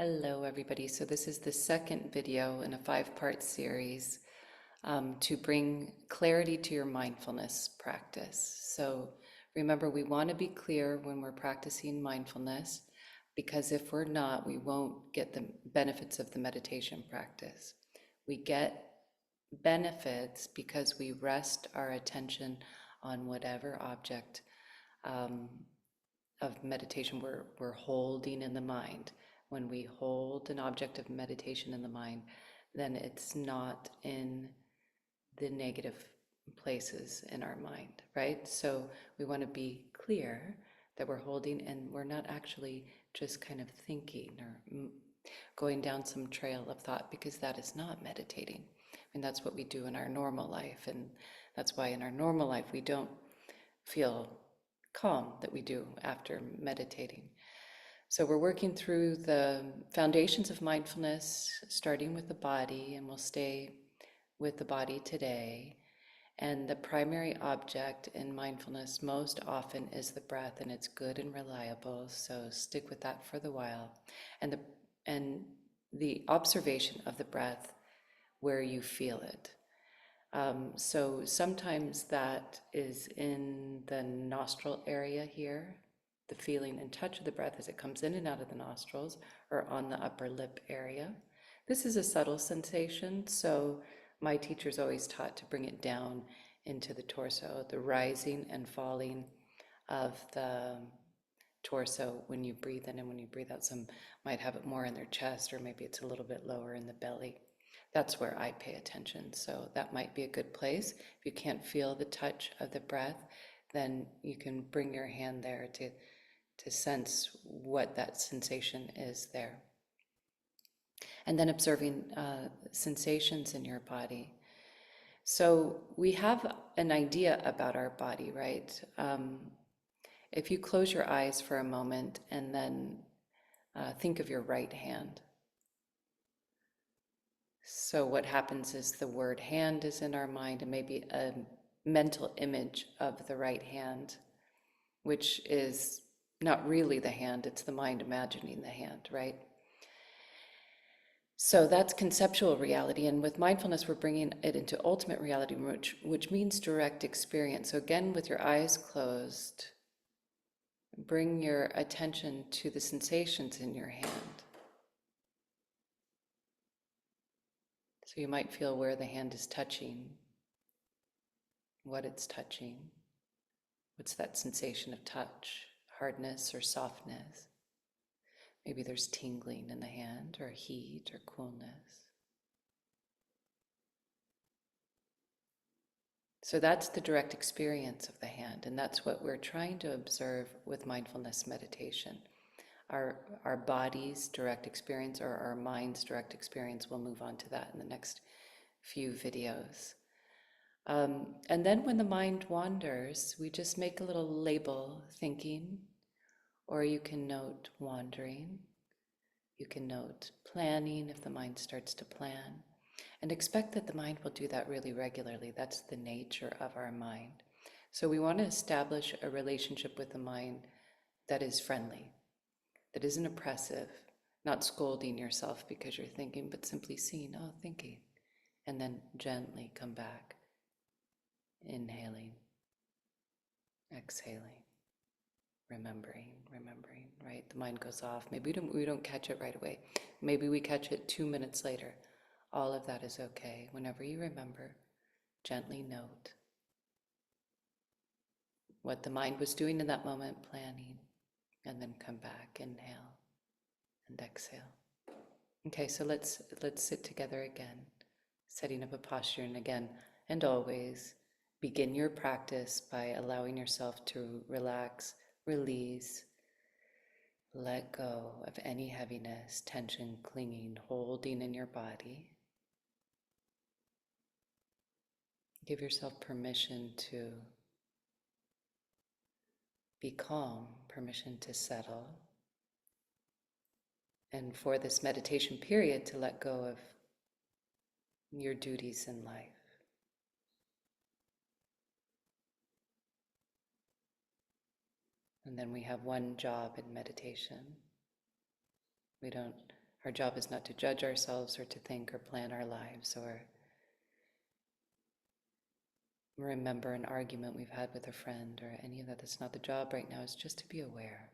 Hello, everybody. So this is the second video in a 5-part series to bring clarity to your mindfulness practice. So remember, we want to be clear when we're practicing mindfulness, because if we're not, we won't get the benefits of the meditation practice. We get benefits because we rest our attention on whatever object um, of meditation we're holding in the mind. When we hold an object of meditation in the mind, then it's not in the negative places in our mind, right? So we want to be clear that we're holding and we're not actually just kind of thinking or going down some trail of thought, because that is not meditating. I mean, that's what we do in our normal life, and that's why in our normal life we don't feel calm that we do after meditating. So we're working through the foundations of mindfulness, starting with the body, and we'll stay with the body today. And the primary object in mindfulness most often is the breath, and it's good and reliable, so stick with that for the while. And the observation of the breath where you feel it. So sometimes that is in the nostril area here, the feeling and touch of the breath as it comes in and out of the nostrils, or on the upper lip area. This is a subtle sensation, so my teachers always taught to bring it down into the torso, the rising and falling of the torso when you breathe in and when you breathe out. Some might have it more in their chest, or maybe it's a little bit lower in the belly. That's where I pay attention, so that might be a good place. If you can't feel the touch of the breath, then you can bring your hand there to sense what that sensation is there. And then observing sensations in your body. So we have an idea about our body, right? If you close your eyes for a moment and then think of your right hand. So what happens is the word hand is in our mind, and maybe a mental image of the right hand, which is not really the hand, it's the mind imagining the hand, right? So that's conceptual reality, and with mindfulness, we're bringing it into ultimate reality, which means direct experience. So again, with your eyes closed, bring your attention to the sensations in your hand. So you might feel where the hand is touching, what it's touching. What's that sensation of touch, hardness or softness? Maybe there's tingling in the hand, or heat or coolness. So that's the direct experience of the hand, and that's what we're trying to observe with mindfulness meditation. Our body's direct experience, or our mind's direct experience. We'll move on to that in the next few videos. And then when the mind wanders, we just make a little label, thinking, or you can note wandering. You can note planning if the mind starts to plan. And expect that the mind will do that really regularly. That's the nature of our mind. So we want to establish a relationship with the mind that is friendly, that isn't oppressive, not scolding yourself because you're thinking, but simply seeing, oh, thinking, and then gently come back, inhaling, exhaling, remembering, right? The mind goes off. Maybe we don't catch it right away. Maybe we catch it 2 minutes later. All of that is okay. Whenever you remember, gently note what the mind was doing in that moment, planning, and then come back, inhale and exhale. Okay, so let's sit together again, setting up a posture, and again, and always begin your practice by allowing yourself to relax, release, let go of any heaviness, tension, clinging, holding in your body. Give yourself permission to be calm, permission to settle, and for this meditation period to let go of your duties in life. And then we have one job in meditation. We don't Our job is not to judge ourselves or to think or plan our lives or remember an argument we've had with a friend or any of that. That's not the job right now. It's just to be aware.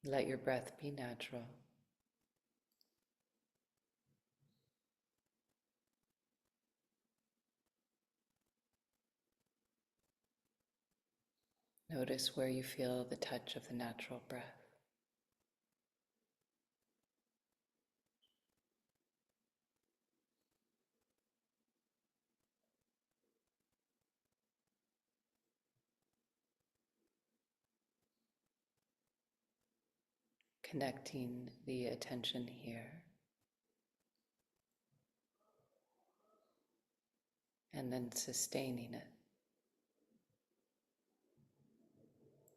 Let your breath be natural. Notice where you feel the touch of the natural breath. Connecting the attention here, and then sustaining it.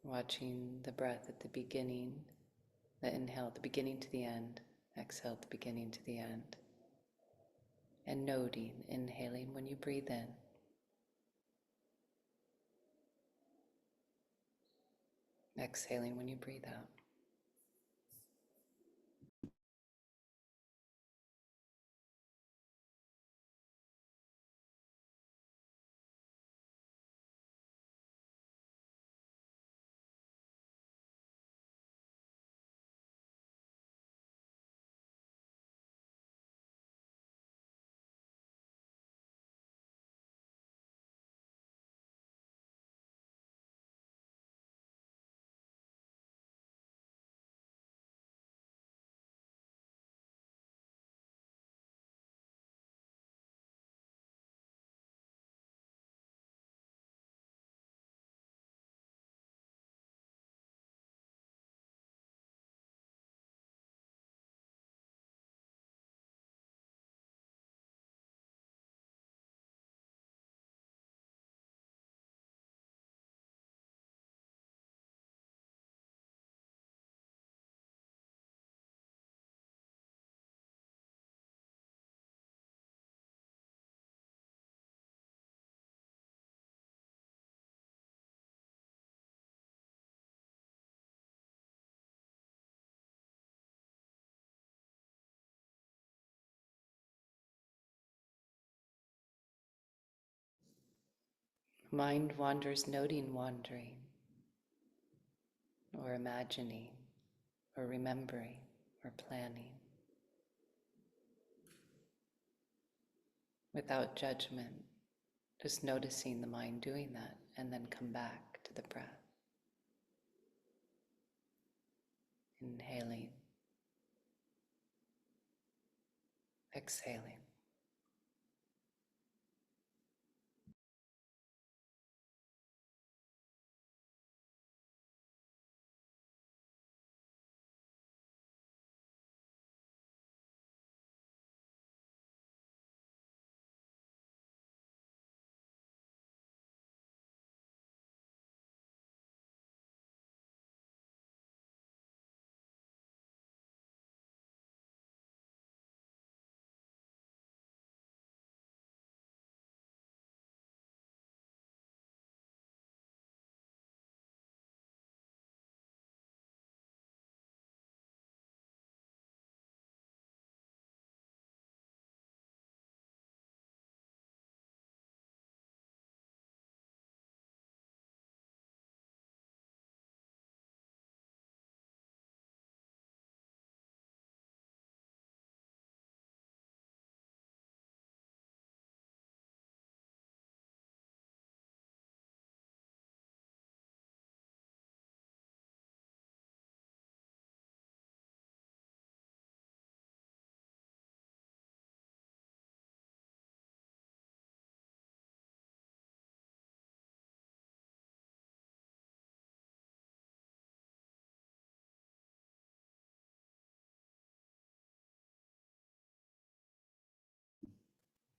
Watching the breath at the beginning, the inhale at the beginning to the end, exhale at the beginning to the end. And noting, inhaling when you breathe in, exhaling when you breathe out. Mind wanders, noting wandering, or imagining, or remembering, or planning, without judgment, just noticing the mind doing that, and then come back to the breath. Inhaling, exhaling.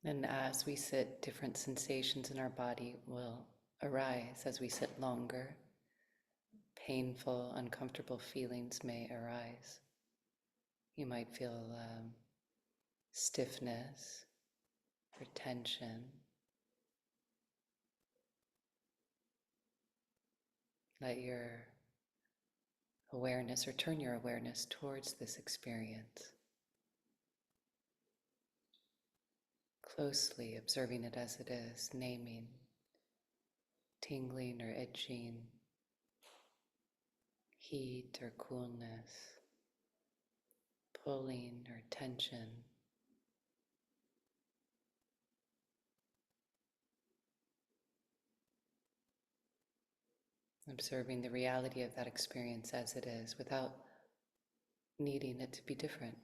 And as we sit, different sensations in our body will arise as we sit longer. Painful, uncomfortable feelings may arise. You might feel stiffness or tension, Let your awareness, or turn your awareness towards this experience, closely observing it as it is, naming tingling or itching, heat or coolness, pulling or tension. Observing the reality of that experience as it is without needing it to be different,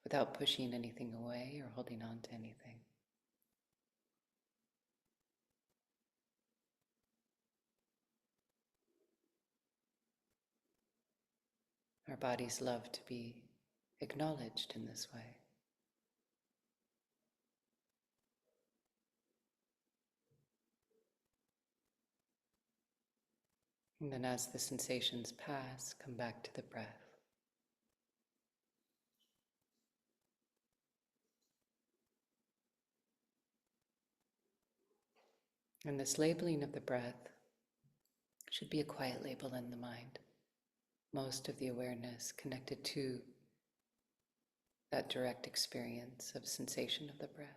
without pushing anything away or holding on to anything. Our bodies love to be acknowledged in this way. And then as the sensations pass, come back to the breath. And this labeling of the breath should be a quiet label in the mind. Most of the awareness connected to that direct experience of sensation of the breath.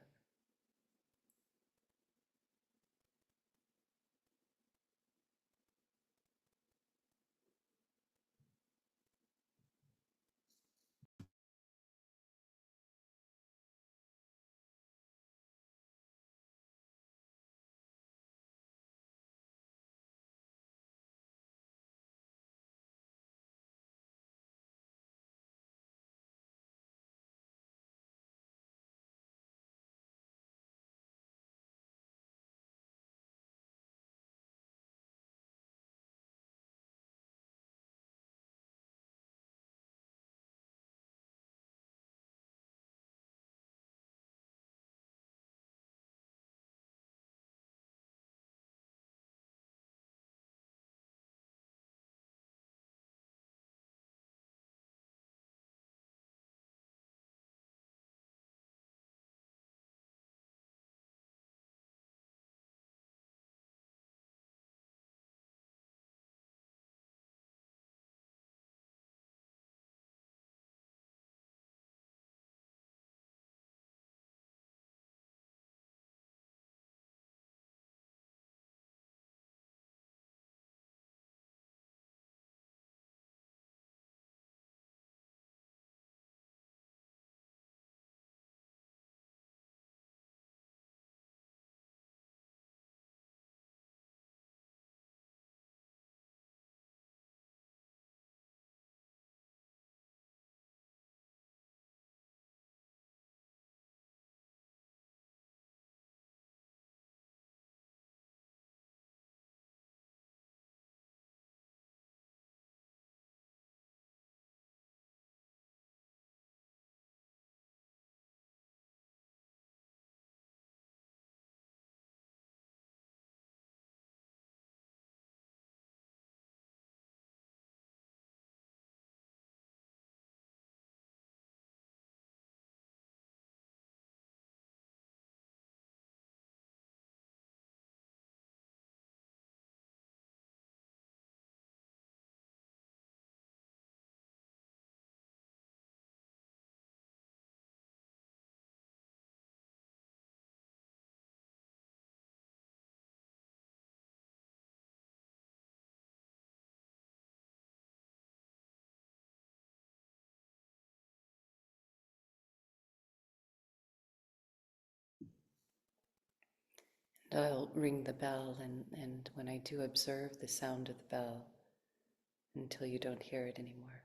And I'll ring the bell, and when I do, observe the sound of the bell until you don't hear it anymore.